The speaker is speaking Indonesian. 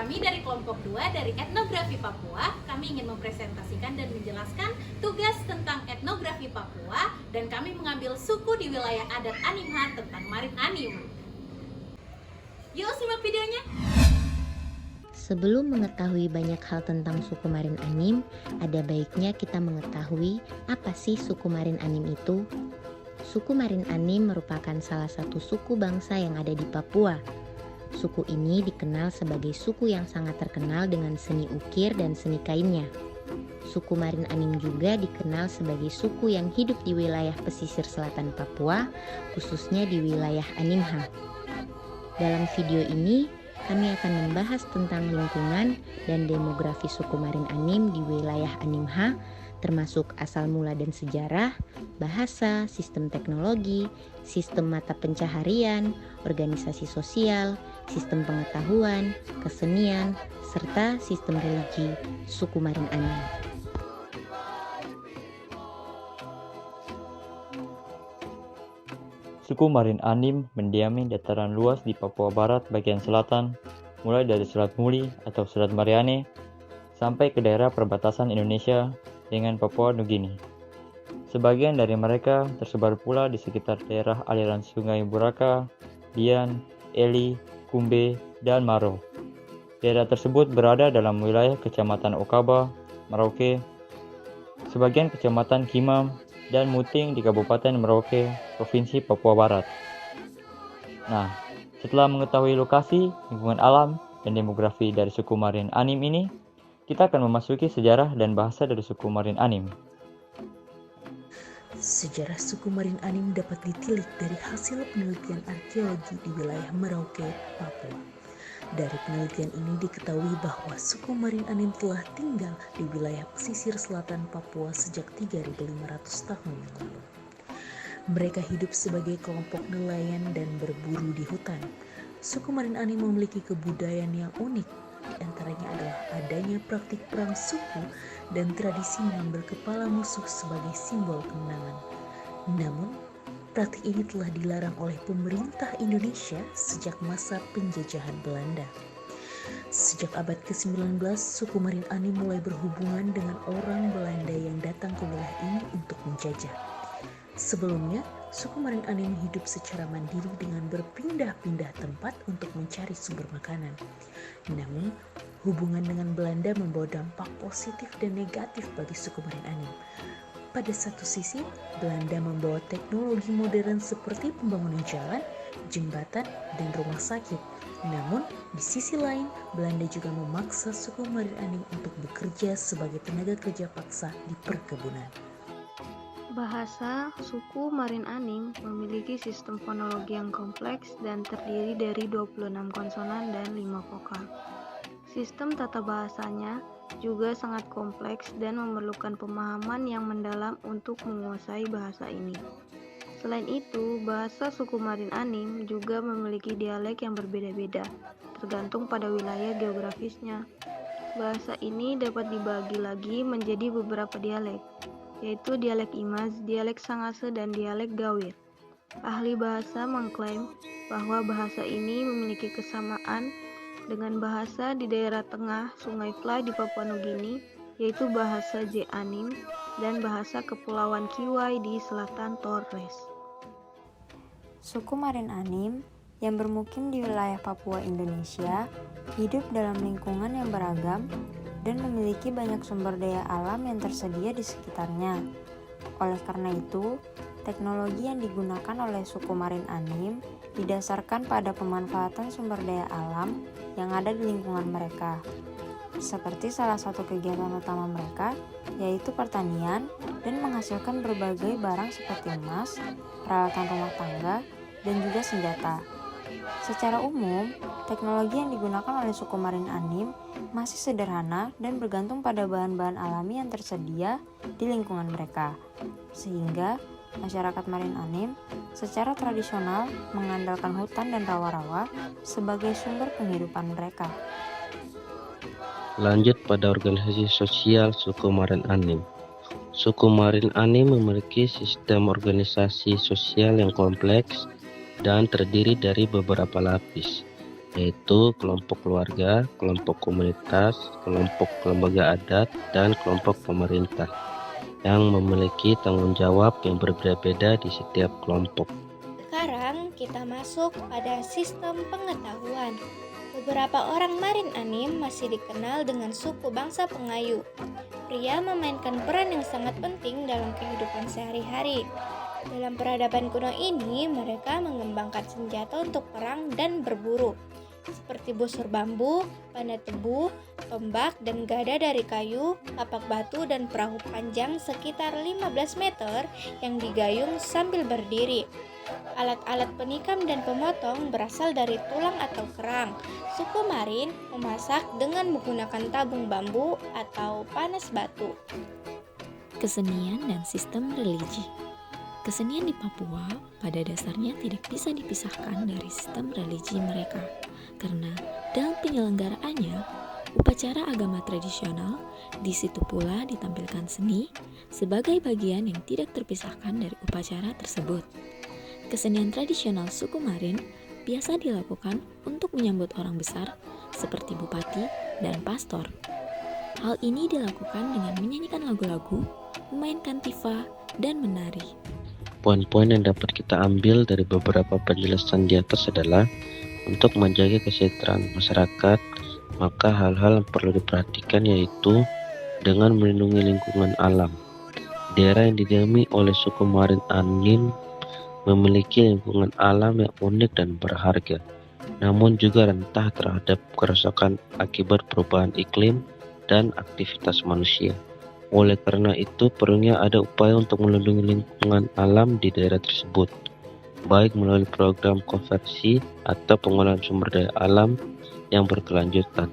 Kami dari kelompok 2 dari Etnografi Papua, kami ingin mempresentasikan dan menjelaskan tugas tentang etnografi Papua, dan kami mengambil suku di wilayah adat Animha tentang Marin Anim. Yuk simak videonya. Sebelum mengetahui banyak hal tentang suku Marin Anim, ada baiknya kita mengetahui apa sih suku Marin Anim itu. Suku Marin Anim merupakan salah satu suku bangsa yang ada di Papua. Suku ini dikenal sebagai suku yang sangat terkenal dengan seni ukir dan seni kainnya. Suku Marin Anim juga dikenal sebagai suku yang hidup di wilayah pesisir selatan Papua, khususnya di wilayah Animha. Dalam video ini, kami akan membahas tentang lingkungan dan demografi suku Marin Anim di wilayah Animha, termasuk asal mula dan sejarah, bahasa, sistem teknologi, sistem mata pencaharian, organisasi sosial, sistem pengetahuan, kesenian, serta sistem religi suku Marin Anim. Suku Marin Anim mendiami dataran luas di Papua Barat bagian selatan, mulai dari Selat Muli atau Selat Mariane, sampai ke daerah perbatasan Indonesia dengan Papua Nugini. Sebagian dari mereka tersebar pula di sekitar daerah aliran sungai Buraka, Dian, Eli, Kumbe, dan Maro. Daerah tersebut berada dalam wilayah Kecamatan Okaba, Merauke, sebagian Kecamatan Kimam, dan Muting di Kabupaten Merauke, Provinsi Papua Barat. Nah, setelah mengetahui lokasi, lingkungan alam, dan demografi dari suku Marin Anim ini, kita akan memasuki sejarah dan bahasa dari suku Marin Anim. Sejarah suku Marin Anim dapat ditilik dari hasil penelitian arkeologi di wilayah Merauke, Papua. Dari penelitian ini diketahui bahwa suku Marin Anim telah tinggal di wilayah pesisir selatan Papua sejak 3.500 tahun yang lalu. Mereka hidup sebagai kelompok nelayan dan berburu di hutan. Suku Marin Anim memiliki kebudayaan yang unik. Di antaranya adalah adanya praktik perang suku dan tradisi mengambil kepala musuh sebagai simbol kemenangan. Namun, praktik ini telah dilarang oleh pemerintah Indonesia sejak masa penjajahan Belanda. Sejak abad ke-19, suku Marin Anim mulai berhubungan dengan orang Belanda yang datang ke wilayah ini untuk menjajah. Sebelumnya, suku Marin Anim hidup secara mandiri dengan berpindah-pindah tempat untuk mencari sumber makanan. Namun, hubungan dengan Belanda membawa dampak positif dan negatif bagi suku Marin Anim. Pada satu sisi, Belanda membawa teknologi modern seperti pembangunan jalan, jembatan, dan rumah sakit. Namun, di sisi lain, Belanda juga memaksa suku Marin Anim untuk bekerja sebagai tenaga kerja paksa di perkebunan. Bahasa suku Marin Anim memiliki sistem fonologi yang kompleks dan terdiri dari 26 konsonan dan 5 vokal. Sistem tata bahasanya juga sangat kompleks dan memerlukan pemahaman yang mendalam untuk menguasai bahasa ini. Selain itu, bahasa suku Marin Anim juga memiliki dialek yang berbeda-beda, tergantung pada wilayah geografisnya. Bahasa ini dapat dibagi lagi menjadi beberapa dialek, yaitu dialek Imaz, dialek Sangase, dan dialek Gawir. Ahli bahasa mengklaim bahwa bahasa ini memiliki kesamaan dengan bahasa di daerah tengah Sungai Fly di Papua Nugini, yaitu bahasa J Anim, dan bahasa Kepulauan Kiwai di selatan Torres. Suku Marin Anim yang bermukim di wilayah Papua Indonesia hidup dalam lingkungan yang beragam dan memiliki banyak sumber daya alam yang tersedia di sekitarnya. Oleh karena itu, teknologi yang digunakan oleh suku Marin Anim didasarkan pada pemanfaatan sumber daya alam yang ada di lingkungan mereka. Seperti salah satu kegiatan utama mereka, yaitu pertanian dan menghasilkan berbagai barang seperti emas, peralatan rumah tangga, dan juga senjata. Secara umum, teknologi yang digunakan oleh suku Marin Anim masih sederhana dan bergantung pada bahan-bahan alami yang tersedia di lingkungan mereka, sehingga masyarakat Marin Anim secara tradisional mengandalkan hutan dan rawa-rawa sebagai sumber penghidupan mereka. Lanjut pada organisasi sosial suku Marin Anim. Suku Marin Anim memiliki sistem organisasi sosial yang kompleks dan terdiri dari beberapa lapis. yaitu kelompok keluarga, kelompok komunitas, kelompok lembaga adat, dan kelompok pemerintah yang memiliki tanggung jawab yang berbeda-beda di setiap kelompok. Sekarang kita masuk pada sistem pengetahuan. Beberapa orang Marin Anim masih dikenal dengan suku bangsa Pengayu. Pria memainkan peran yang sangat penting dalam kehidupan sehari-hari. Dalam peradaban kuno ini, mereka mengembangkan senjata untuk perang dan berburu, seperti busur bambu, panah tebu, tombak, dan gada dari kayu, kapak batu, dan perahu panjang sekitar 15 meter yang digayung sambil berdiri. Alat-alat penikam dan pemotong berasal dari tulang atau kerang. Suku Marin memasak dengan menggunakan tabung bambu atau panas batu. Kesenian dan sistem religi. Kesenian di Papua pada dasarnya tidak bisa dipisahkan dari sistem religi mereka, karena dalam penyelenggaraannya, upacara agama tradisional, di situ pula ditampilkan seni sebagai bagian yang tidak terpisahkan dari upacara tersebut. Kesenian tradisional suku Marin biasa dilakukan untuk menyambut orang besar seperti bupati dan pastor. Hal ini dilakukan dengan menyanyikan lagu-lagu, memainkan tifa, dan menari. Poin-poin yang dapat kita ambil dari beberapa penjelasan di atas adalah untuk menjaga kesejahteraan masyarakat, maka hal-hal yang perlu diperhatikan yaitu dengan melindungi lingkungan alam. Daerah yang didiami oleh suku Marin Anim memiliki lingkungan alam yang unik dan berharga, namun juga rentan terhadap kerusakan akibat perubahan iklim dan aktivitas manusia. Oleh karena itu, perlunya ada upaya untuk melindungi lingkungan alam di daerah tersebut, baik melalui program konservasi atau pengolahan sumber daya alam yang berkelanjutan.